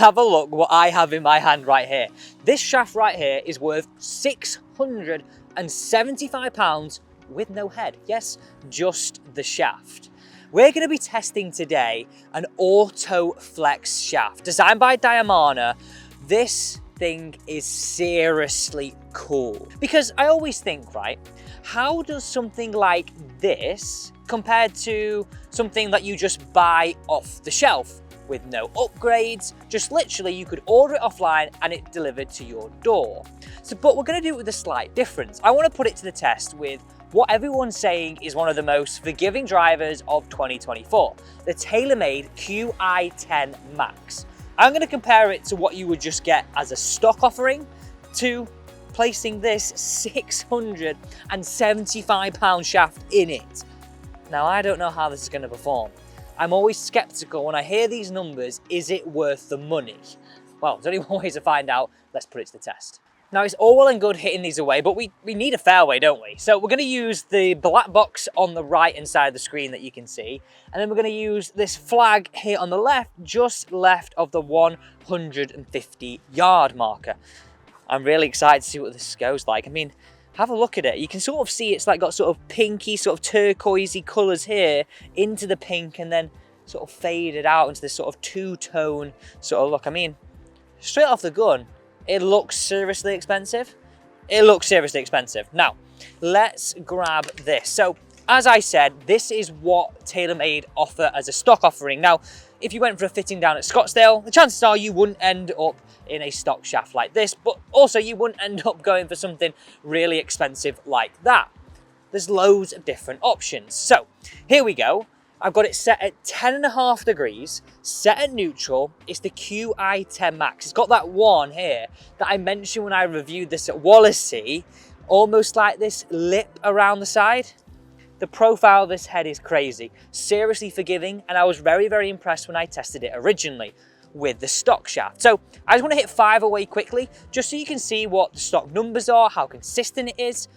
have a look what I have in my hand right here. This shaft right here is worth £675 with no head. Yes, just the shaft. We're going to be testing today an AUTOFLEX shaft designed by Diamana. This thing is seriously cool because I always think, right, how does something like this compared to something that you just buy off the shelf with no upgrades? Just literally you could order it offline and it delivered to your door. But we're going to do it with a slight difference. I want to put it to the test with what everyone's saying is one of the most forgiving drivers of 2024, the Taylormade Qi10 Max. I'm going to compare it to what you would just get as a stock offering to placing this £675 shaft in it. Now, I don't know how this is going to perform. I'm always skeptical when I hear these numbers. Is it worth the money? Well, there's only one way to find out. Let's put it to the test. Now, it's all well and good hitting these away, but we need a fairway, don't we? So we're going to use the black box on the right hand side of the screen that you can see, and then we're going to use this flag here on the left, just left of the 150-yard marker. I'm really excited to see what this goes like. I mean, have a look at it. You can sort of see it's like got sort of pinky, sort of turquoisey colours here into the pink, and then sort of faded out into this sort of two-tone sort of look. I mean, straight off the gun, it looks seriously expensive. It looks seriously expensive. Now, let's grab this. So, as I said, this is what Taylormade offer as a stock offering. Now, if you went for a fitting down at Scottsdale, the chances are you wouldn't end up in a stock shaft like this, but also you wouldn't end up going for something really expensive like that. There's loads of different options. So, here we go. I've got it set at 10.5 degrees, set at neutral. It's the Qi10 Max. It's got that one here that I mentioned when I reviewed this at Wallasey, almost like this lip around the side. The profile of this head is crazy, seriously forgiving, and I was very, very impressed when I tested it originally with the stock shaft. So I just want to hit 5 away quickly, just so you can see what the stock numbers are, how consistent it is.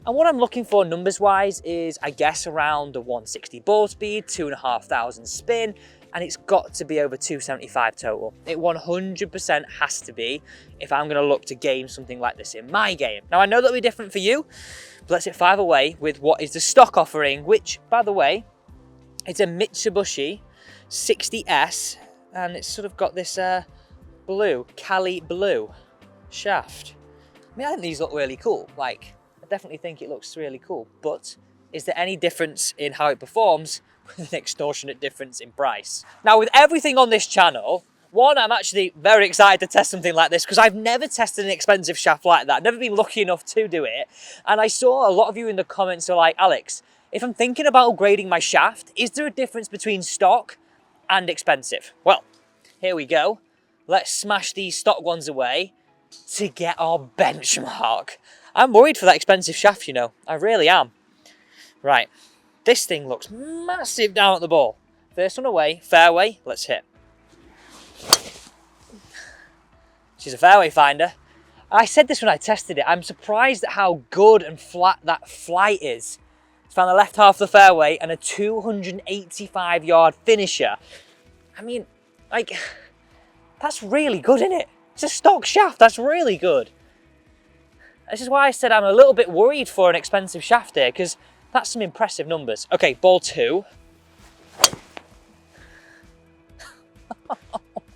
And what I'm looking for numbers-wise is, I guess, around the 160 ball speed, 2,500 spin, and it's got to be over 275 total. It 100% has to be if I'm going to look to game something like this in my game. Now, I know that'll be different for you, but let's hit 5 away with what is the stock offering, which, by the way, it's a Mitsubishi 60S, and it's sort of got this blue, Cali blue shaft. I mean, I think these look really cool. Like, I definitely think it looks really cool, but is there any difference in how it performs with an extortionate difference in price? Now, with everything on this channel, one, I'm actually very excited to test something like this because I've never tested an expensive shaft like that. I've never been lucky enough to do it. And I saw a lot of you in the comments are like, Alex, if I'm thinking about upgrading my shaft, is there a difference between stock and expensive? Well, here we go. Let's smash these stock ones away to get our benchmark. I'm worried for that expensive shaft, you know. I really am. Right, this thing looks massive down at the ball. First one away, fairway, let's hit. She's a fairway finder. I said this when I tested it. I'm surprised at how good and flat that flight is. It's found the left half of the fairway and a 285-yard finisher. I mean, like, that's really good, isn't it? It's a stock shaft, that's really good. This is why I said I'm a little bit worried for an expensive shaft here, because that's some impressive numbers. Okay, ball 2. I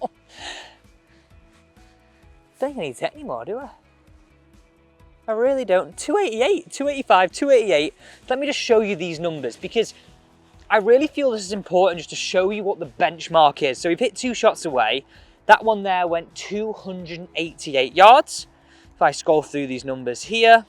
don't think I need to hit anymore, do I? I really don't. 288, 285, 288. Let me just show you these numbers, because I really feel this is important just to show you what the benchmark is. So we've hit 2 shots away. That one there went 288 yards. If I scroll through these numbers here,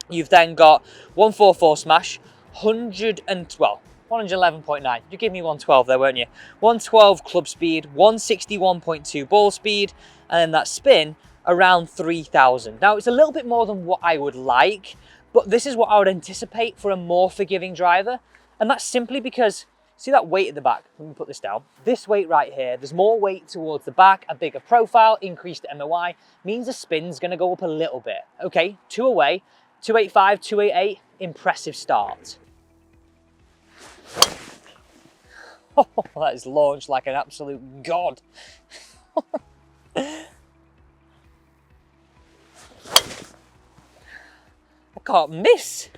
you've then got 144 smash, 111.9. You gave me 112 there, weren't you? 112 club speed, 161.2 ball speed, and then that spin around 3,000. Now, it's a little bit more than what I would like, but this is what I would anticipate for a more forgiving driver. And that's simply because, see that weight at the back? Let me put this down. This weight right here, there's more weight towards the back, a bigger profile, increased MOI, means the spin's gonna go up a little bit. Okay, 2 away, 285, 288, impressive start. Oh, that is launched like an absolute god. I can't miss.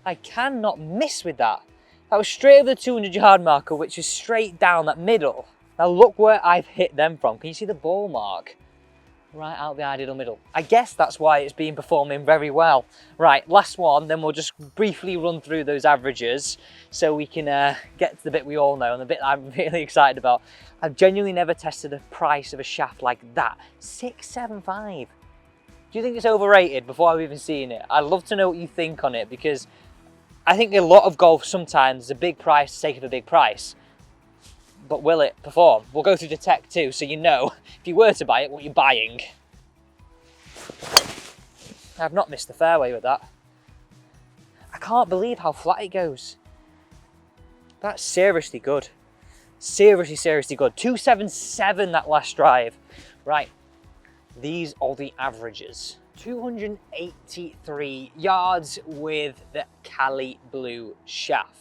I cannot miss with that. That was straight over the 200-yard marker, which is straight down that middle. Now look where I've hit them from. Can you see the ball mark? Right out the ideal middle. I guess that's why it's been performing very well. Right, last one, then we'll just briefly run through those averages so we can get to the bit we all know and the bit I'm really excited about. I've genuinely never tested the price of a shaft like that. 675. Do you think it's overrated before I've even seen it? I'd love to know what you think on it, because I think a lot of golf sometimes is a big price for the sake of a big price. But will it perform? We'll go through the tech too, so you know, if you were to buy it, what you're buying. I've not missed the fairway with that. I can't believe how flat it goes. That's seriously good. Seriously, seriously good. 277 that last drive. Right, these are the averages. 283 yards with the Cali Blue shaft.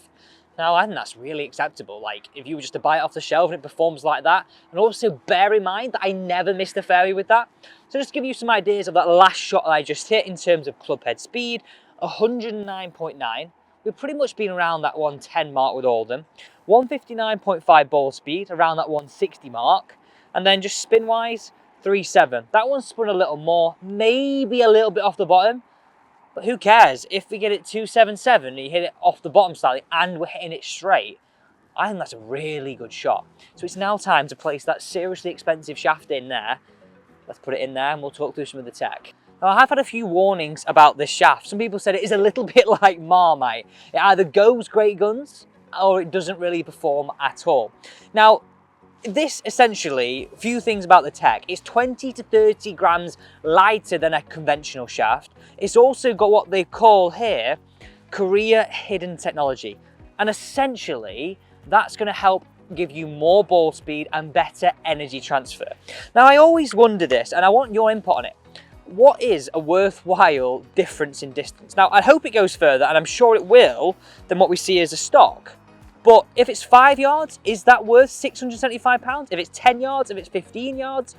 Now, I think that's really acceptable. Like, if you were just to buy it off the shelf and it performs like that, and also bear in mind that I never missed a fairway with that. So just to give you some ideas of that last shot that I just hit in terms of club head speed, 109.9. We've pretty much been around that 110 mark with all of them. 159.5 ball speed, around that 160 mark. And then just spin-wise, 3.7. That one spun a little more, maybe a little bit off the bottom. But who cares? If we get it 277 and you hit it off the bottom slightly and we're hitting it straight, I think that's a really good shot. So it's now time to place that seriously expensive shaft in there. Let's put it in there and we'll talk through some of the tech. Now, I have had a few warnings about this shaft. Some people said it is a little bit like Marmite. It either goes great guns or it doesn't really perform at all. Now, this essentially, a few things about the tech. It's 20 to 30 grams lighter than a conventional shaft. It's also got what they call here Korea hidden technology. And essentially, that's going to help give you more ball speed and better energy transfer. Now, I always wonder this, and I want your input on it. What is a worthwhile difference in distance? Now, I hope it goes further, and I'm sure it will, than what we see as a stock. But if it's 5 yards, is that worth £675? If it's 10 yards, if it's 15 yards,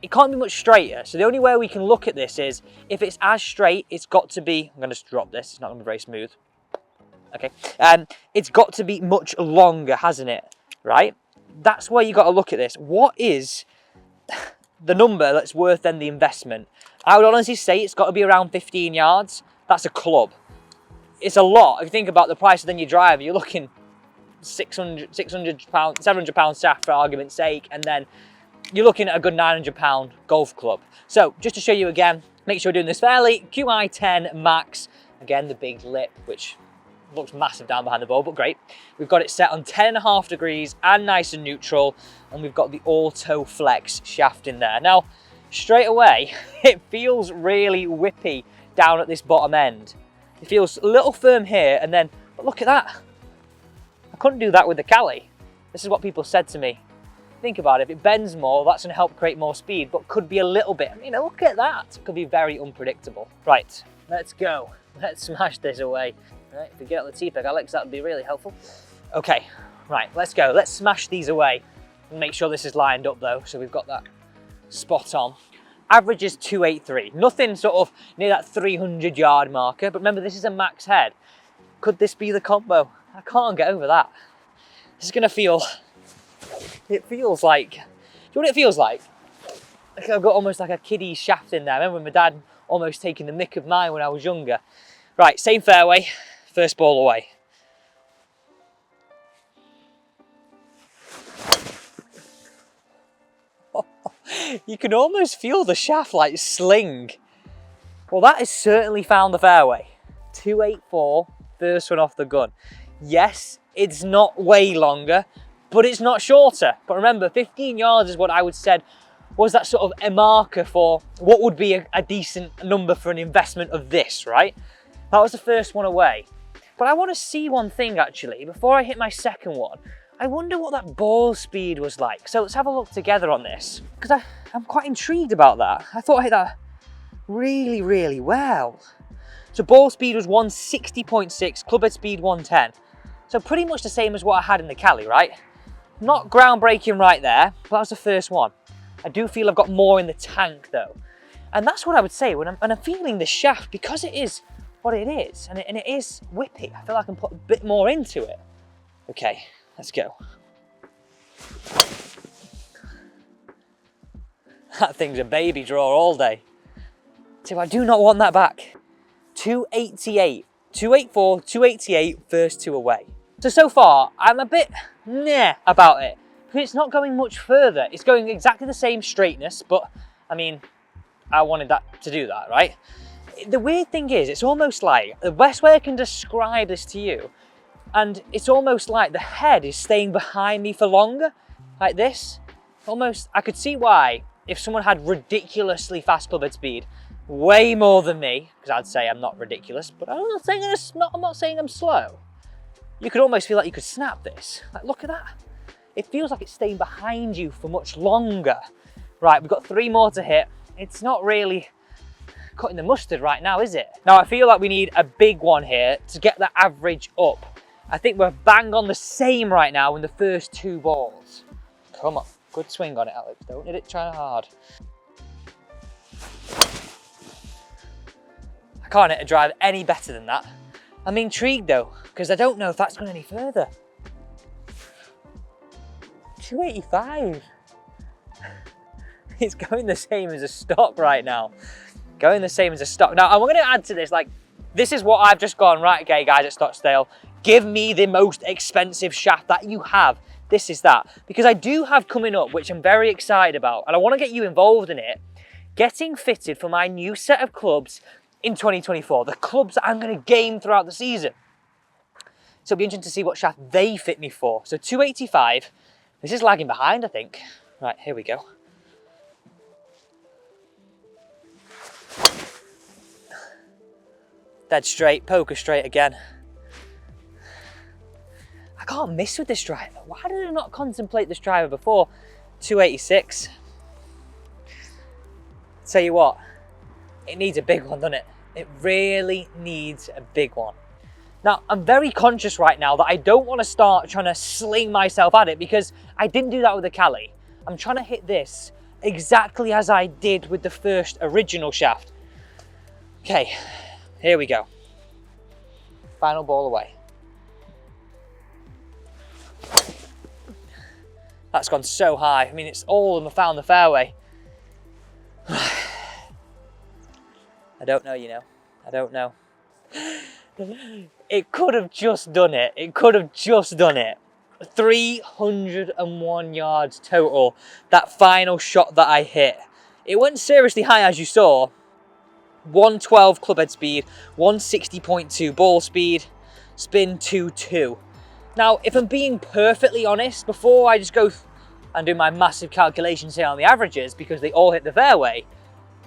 it can't be much straighter. So the only way we can look at this is, if it's as straight, it's got to be, I'm going to just drop this, it's not going to be very smooth. Okay, it's got to be much longer, hasn't it? Right? That's where you got to look at this. What is the number that's worth then the investment? I would honestly say it's got to be around 15 yards. That's a club. It's a lot. If you think about the price of then your driver, you're looking £600, £700 shaft for argument's sake, and then you're looking at a good £900 golf club. So just to show you again, make sure we're doing this fairly. Qi10 Max, again the big lip, which looks massive down behind the ball, but great. We've got it set on 10.5 degrees and nice and neutral, and we've got the AUTOFLEX shaft in there. Now, straight away, it feels really whippy down at this bottom end. It feels a little firm here, and then, but look at that. I couldn't do that with the Cali. This is what people said to me. Think about it, if it bends more, that's gonna help create more speed, but could be a little bit, you know, look at that. It could be very unpredictable. Right, let's go. Let's smash this away. Right, if we get on the T-Peg, Alex, that would be really helpful. Okay, right, let's go. Let's smash these away and make sure this is lined up though, so we've got that spot on. Average is 283. Nothing sort of near that 300-yard marker, but remember, this is a max head. Could this be the combo? I can't get over that. This is gonna feel, it feels like, do you know what it feels like? Like I've got almost like a kiddie shaft in there. I remember when my dad almost taking the mick of mine when I was younger. Right, same fairway, first ball away. You can almost feel the shaft like sling. Well, that has certainly found the fairway. 284, first one off the gun. Yes, it's not way longer, but it's not shorter. But remember, 15 yards is what I would said was that sort of a marker for what would be a decent number for an investment of this, right? That was the first one away. But I want to see one thing actually, before I hit my second one. I wonder what that ball speed was like. So let's have a look together on this, because I'm quite intrigued about that. I thought I hit that really, really well. So ball speed was 160.6, club head speed 110. So pretty much the same as what I had in the Cali, right? Not groundbreaking right there, but that was the first one. I do feel I've got more in the tank though. And that's what I would say when I'm feeling the shaft, because it is what it is, and it is whippy. I feel like I can put a bit more into it. Okay, let's go. That thing's a baby draw all day. So I do not want that back. 288, 284, 288, first two away. So far, I'm a bit meh about it, because it's not going much further. It's going exactly the same straightness, but I mean, I wanted that to do that, right? The weird thing is, it's almost like, the best way I can describe this to you, and it's almost like the head is staying behind me for longer, like this. Almost, I could see why, if someone had ridiculously fast clubhead speed, way more than me, because I'd say I'm not ridiculous, but I'm not saying I'm slow. You could almost feel like you could snap this. Like, look at that. It feels like it's staying behind you for much longer. Right, we've got 3 more to hit. It's not really cutting the mustard right now, is it? Now, I feel like we need a big one here to get the average up. I think we're bang on the same right now in the first 2 balls. Come on, good swing on it, Alex. Don't hit it trying hard. I can't hit a drive any better than that. I'm intrigued though, because I don't know if that's going any further. 285. It's going the same as a stock right now. Going the same as a stock. Now, I'm going to add to this, like, this is what I've just gone, right, okay, guys at Stockdale, give me the most expensive shaft that you have. This is that. Because I do have coming up, which I'm very excited about, and I want to get you involved in it, getting fitted for my new set of clubs in 2024, the clubs that I'm going to game throughout the season. So it'll be interesting to see what shaft they fit me for. So 285, this is lagging behind, I think. Right, here we go. Dead straight, poker straight again. I can't miss with this driver. Why did I not contemplate this driver before? 286. Tell you what, it needs a big one, doesn't it? It really needs a big one. Now, I'm very conscious right now that I don't want to start trying to sling myself at it, because I didn't do that with the Cali. I'm trying to hit this exactly as I did with the first original shaft. Okay, here we go. Final ball away. That's gone so high. I mean, it's all of them found the fairway. I don't know, you know. I don't know. It could have just done it. It could have just done it. 301 yards total. That final shot that I hit. It went seriously high, as you saw. 112 clubhead speed, 160.2 ball speed, spin 2.2. Now, if I'm being perfectly honest, before I just go and do my massive calculations here on the averages, because they all hit the fairway,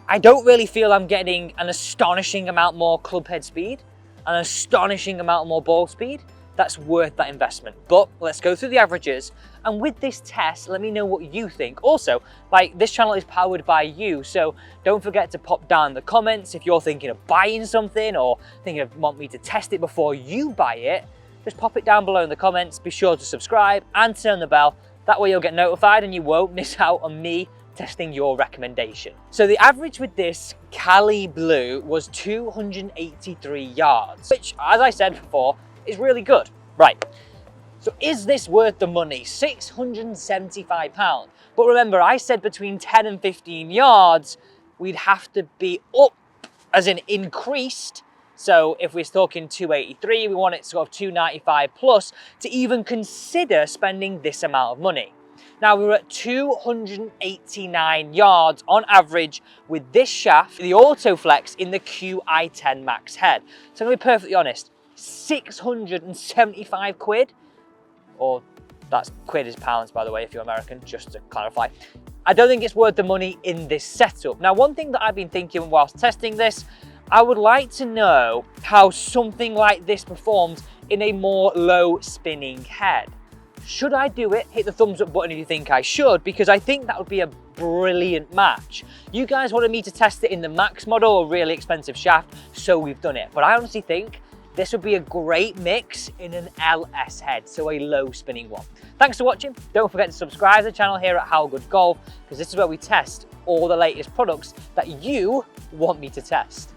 I don't really feel I'm getting an astonishing amount more clubhead speed, an astonishing amount more ball speed. That's worth that investment. But let's go through the averages, and with this test, let me know what you think. Also, like, this channel is powered by you, so don't forget to pop down in the comments if you're thinking of buying something or thinking of want me to test it before you buy it. Just pop it down below in the comments. Be sure to subscribe and turn the bell. That way you'll get notified and you won't miss out on me testing your recommendation. So the average with this Cali Blue was 283 yards, which, as I said before, is really good. Right, so is this worth the money? £675. But remember, I said between 10 and 15 yards, we'd have to be up, as in increased. So if we're talking 283, we want it sort of 295 plus to even consider spending this amount of money. Now, we were at 289 yards on average with this shaft, the AUTOFLEX in the Qi10 Max head. So I'm going to be perfectly honest, 675 quid, or that's quid is pounds, by the way, if you're American, just to clarify. I don't think it's worth the money in this setup. Now, one thing that I've been thinking whilst testing this, I would like to know how something like this performs in a more low spinning head. Should I do it? Hit the thumbs up button if you think I should, because I think that would be a brilliant match. You guys wanted me to test it in the Max model, a really expensive shaft, so we've done it. But I honestly think this would be a great mix in an LS head, so a low spinning one. Thanks for watching. Don't forget to subscribe to the channel here at How Good Golf, because this is where we test all the latest products that you want me to test.